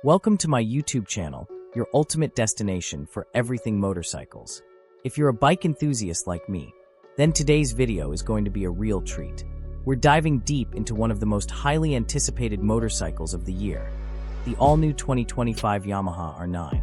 Welcome to my YouTube channel, your ultimate destination for everything motorcycles. If you're a bike enthusiast like me, then today's video is going to be a real treat. We're diving deep into one of the most highly anticipated motorcycles of the year, the all-new 2025 Yamaha R9.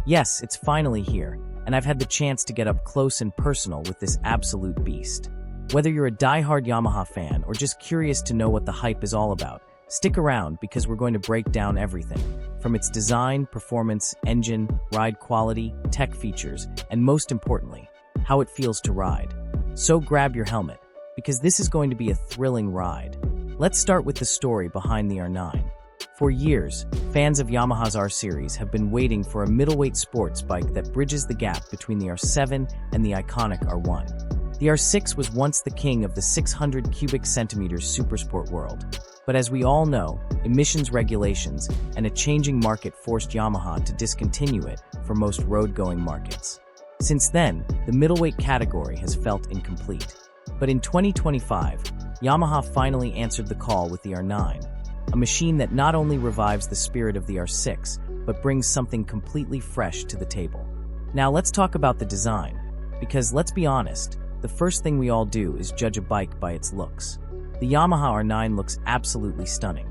Yes, it's finally here, and I've had the chance to get up close and personal with this absolute beast. Whether you're a die-hard Yamaha fan or just curious to know what the hype is all about, stick around because we're going to break down everything, from its design, performance, engine, ride quality, tech features, and most importantly, how it feels to ride. So grab your helmet, because this is going to be a thrilling ride. Let's start with the story behind the R9. For years, fans of Yamaha's R series have been waiting for a middleweight sports bike that bridges the gap between the R7 and the iconic R1. The R6 was once the king of the 600 cubic centimeters supersport world. But as we all know, emissions regulations and a changing market forced Yamaha to discontinue it for most road-going markets. Since then, the middleweight category has felt incomplete. But in 2025, Yamaha finally answered the call with the R9, a machine that not only revives the spirit of the R6, but brings something completely fresh to the table. Now let's talk about the design, because let's be honest, the first thing we all do is judge a bike by its looks. The Yamaha R9 looks absolutely stunning.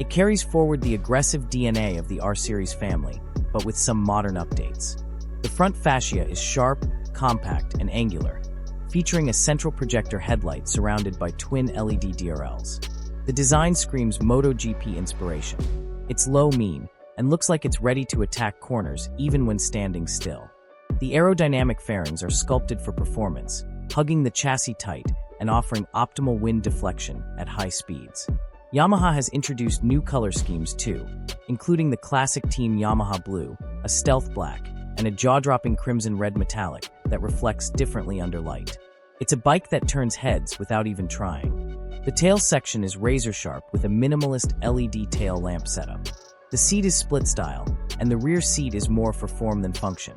It carries forward the aggressive DNA of the R series family, but with some modern updates. The front fascia is sharp, compact, and angular, featuring a central projector headlight surrounded by twin LED DRLs. The design screams MotoGP inspiration. It's low, mean, and looks like it's ready to attack corners even when standing still. The aerodynamic fairings are sculpted for performance, hugging the chassis tight and offering optimal wind deflection at high speeds. Yamaha has introduced new color schemes too, including the classic Team Yamaha blue, a stealth black, and a jaw-dropping crimson red metallic that reflects differently under light. It's a bike that turns heads without even trying. The tail section is razor-sharp with a minimalist LED tail lamp setup. The seat is split-style, and the rear seat is more for form than function.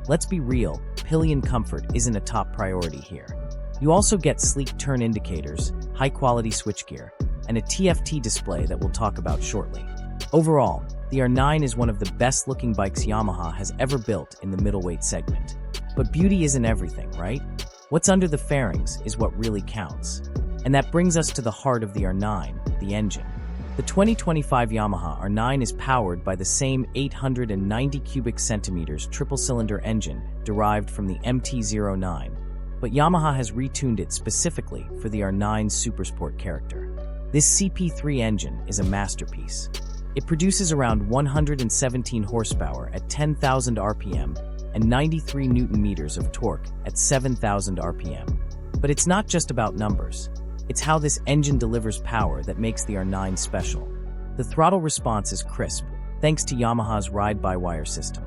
Let's be real, pillion comfort isn't a top priority here. You also get sleek turn indicators, high-quality switchgear, and a TFT display that we'll talk about shortly. Overall, the R9 is one of the best-looking bikes Yamaha has ever built in the middleweight segment. But beauty isn't everything, right? What's under the fairings is what really counts. And that brings us to the heart of the R9, the engine. The 2025 Yamaha R9 is powered by the same 890 cubic centimeters triple-cylinder engine derived from the MT-09. But Yamaha has retuned it specifically for the R9's supersport character. This CP3 engine is a masterpiece. It produces around 117 horsepower at 10,000 RPM and 93 Newton-meters of torque at 7,000 RPM. But it's not just about numbers. It's how this engine delivers power that makes the R9 special. The throttle response is crisp, thanks to Yamaha's ride-by-wire system.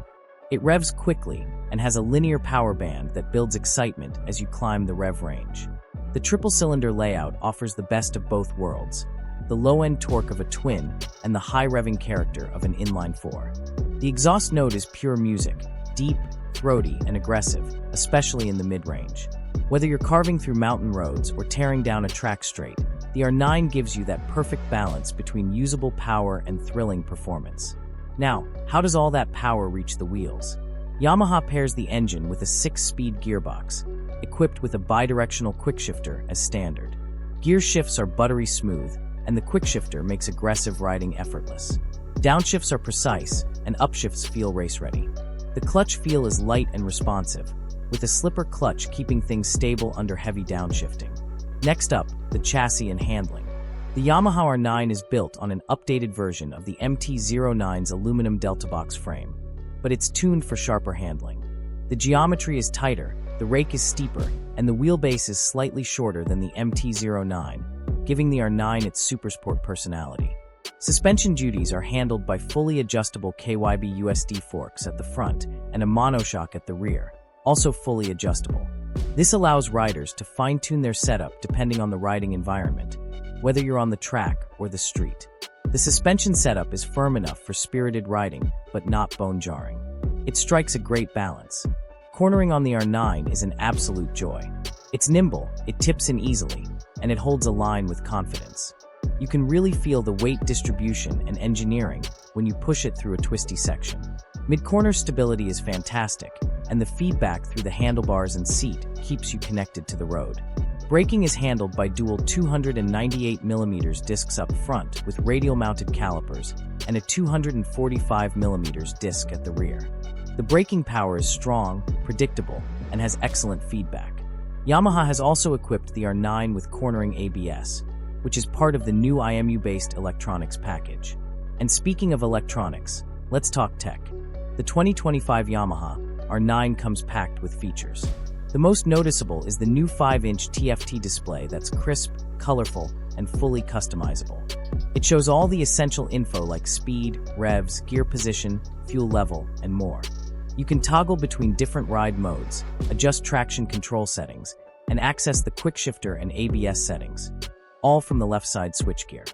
It revs quickly and has a linear power band that builds excitement as you climb the rev range. The triple-cylinder layout offers the best of both worlds, the low-end torque of a twin and the high-revving character of an inline-four. The exhaust note is pure music, deep, throaty, and aggressive, especially in the mid-range. Whether you're carving through mountain roads or tearing down a track straight, the R9 gives you that perfect balance between usable power and thrilling performance. Now, how does all that power reach the wheels? Yamaha pairs the engine with a 6-speed gearbox, equipped with a bidirectional quickshifter as standard. Gear shifts are buttery smooth, and the quickshifter makes aggressive riding effortless. Downshifts are precise, and upshifts feel race-ready. The clutch feel is light and responsive, with a slipper clutch keeping things stable under heavy downshifting. Next up, the chassis and handling. The Yamaha R9 is built on an updated version of the MT-09's aluminum delta box frame, but it's tuned for sharper handling. The geometry is tighter, the rake is steeper, and the wheelbase is slightly shorter than the MT-09, giving the R9 its supersport personality. Suspension duties are handled by fully adjustable KYB USD forks at the front and a monoshock at the rear, also fully adjustable. This allows riders to fine-tune their setup depending on the riding environment, whether you're on the track or the street. The suspension setup is firm enough for spirited riding, but not bone-jarring. It strikes a great balance. Cornering on the R9 is an absolute joy. It's nimble, it tips in easily, and it holds a line with confidence. You can really feel the weight distribution and engineering when you push it through a twisty section. Mid-corner stability is fantastic, and the feedback through the handlebars and seat keeps you connected to the road. Braking is handled by dual 298mm discs up front with radial-mounted calipers and a 245mm disc at the rear. The braking power is strong, predictable, and has excellent feedback. Yamaha has also equipped the R9 with cornering ABS, which is part of the new IMU-based electronics package. And speaking of electronics, let's talk tech. The 2025 Yamaha R9 comes packed with features. The most noticeable is the new 5-inch TFT display that's crisp, colorful, and fully customizable. It shows all the essential info like speed, revs, gear position, fuel level, and more. You can toggle between different ride modes, adjust traction control settings, and access the Quickshifter and ABS settings, all from the left side switchgear.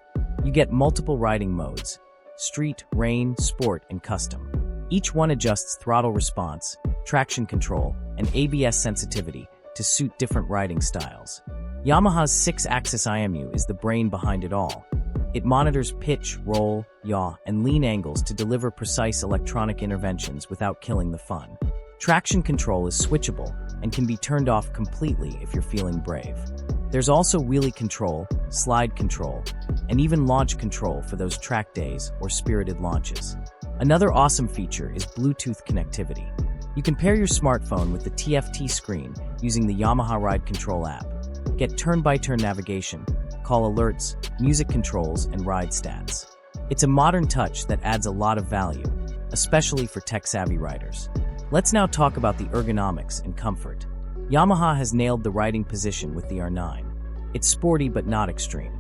You get multiple riding modes: street, rain, sport, and custom. Each one adjusts throttle response, traction control, and ABS sensitivity to suit different riding styles. Yamaha's 6-axis IMU is the brain behind it all. It monitors pitch, roll, yaw, and lean angles to deliver precise electronic interventions without killing the fun. Traction control is switchable and can be turned off completely if you're feeling brave. There's also wheelie control, slide control, and even launch control for those track days or spirited launches. Another awesome feature is Bluetooth connectivity. You can pair your smartphone with the TFT screen using the Yamaha Ride Control app. Get turn-by-turn navigation, call alerts, music controls, and ride stats. It's a modern touch that adds a lot of value, especially for tech-savvy riders. Let's now talk about the ergonomics and comfort. Yamaha has nailed the riding position with the R9. It's sporty but not extreme.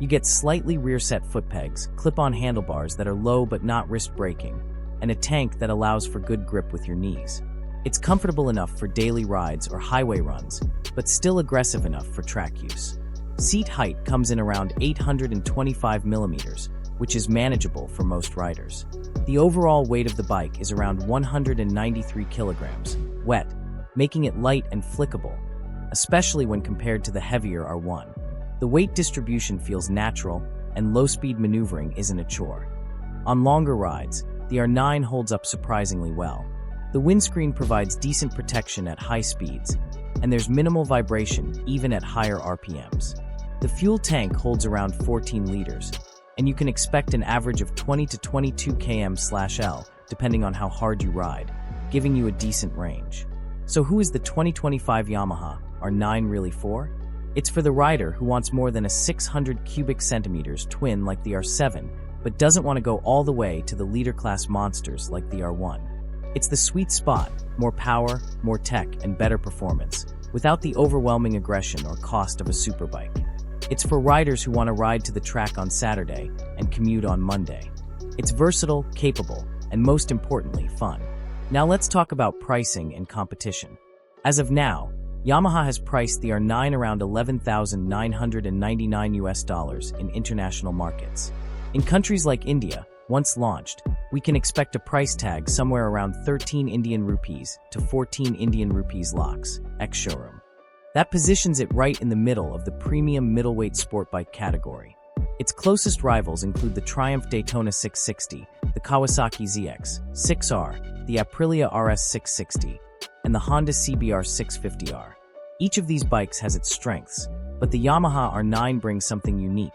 You get slightly rear-set foot pegs, clip-on handlebars that are low but not wrist-breaking, and a tank that allows for good grip with your knees. It's comfortable enough for daily rides or highway runs, but still aggressive enough for track use. Seat height comes in around 825mm, which is manageable for most riders. The overall weight of the bike is around 193 kilograms, wet, making it light and flickable, especially when compared to the heavier R1. The weight distribution feels natural, and low-speed maneuvering isn't a chore. On longer rides, the R9 holds up surprisingly well. The windscreen provides decent protection at high speeds, and there's minimal vibration even at higher RPMs. The fuel tank holds around 14 liters, and you can expect an average of 20 to 22 km/L depending on how hard you ride, giving you a decent range. So who is the 2025 Yamaha R9 really for? It's for the rider who wants more than a 600 cubic centimeters twin like the R7, but doesn't want to go all the way to the leader-class monsters like the R1. It's the sweet spot: more power, more tech, and better performance, without the overwhelming aggression or cost of a superbike. It's for riders who want to ride to the track on Saturday and commute on Monday. It's versatile, capable, and most importantly, fun. Now let's talk about pricing and competition. As of now, Yamaha has priced the R9 around $11,999 in international markets. In countries like India, once launched, we can expect a price tag somewhere around 13 Indian rupees to 14 Indian rupees lakhs, ex-showroom. That positions it right in the middle of the premium middleweight sport bike category. Its closest rivals include the Triumph Daytona 660, the Kawasaki ZX 6R, the Aprilia RS 660, and the Honda CBR 650R. Each of these bikes has its strengths, but the Yamaha R9 brings something unique: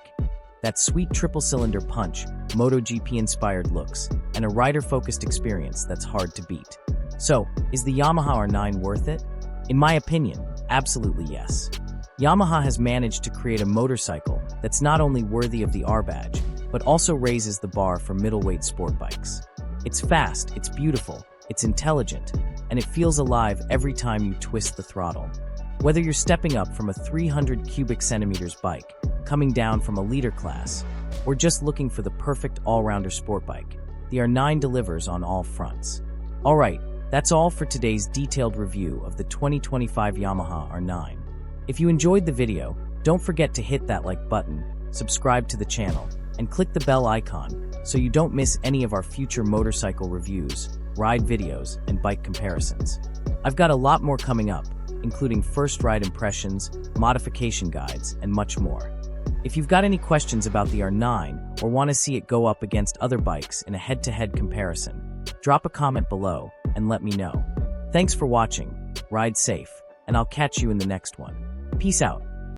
that sweet triple-cylinder punch, MotoGP-inspired looks, and a rider-focused experience that's hard to beat. So, is the Yamaha R9 worth it? In my opinion, absolutely yes. Yamaha has managed to create a motorcycle that's not only worthy of the R badge, but also raises the bar for middleweight sport bikes. It's fast, it's beautiful, it's intelligent, and it feels alive every time you twist the throttle. Whether you're stepping up from a 300 cubic centimeters bike, coming down from a leader class, or just looking for the perfect all-rounder sport bike, the R9 delivers on all fronts. Alright, that's all for today's detailed review of the 2025 Yamaha R9. If you enjoyed the video, don't forget to hit that like button, subscribe to the channel, and click the bell icon so you don't miss any of our future motorcycle reviews, ride videos, and bike comparisons. I've got a lot more coming up, including first ride impressions, modification guides, and much more. If you've got any questions about the R9 or want to see it go up against other bikes in a head-to-head comparison, drop a comment below and let me know. Thanks for watching, ride safe, and I'll catch you in the next one. Peace out.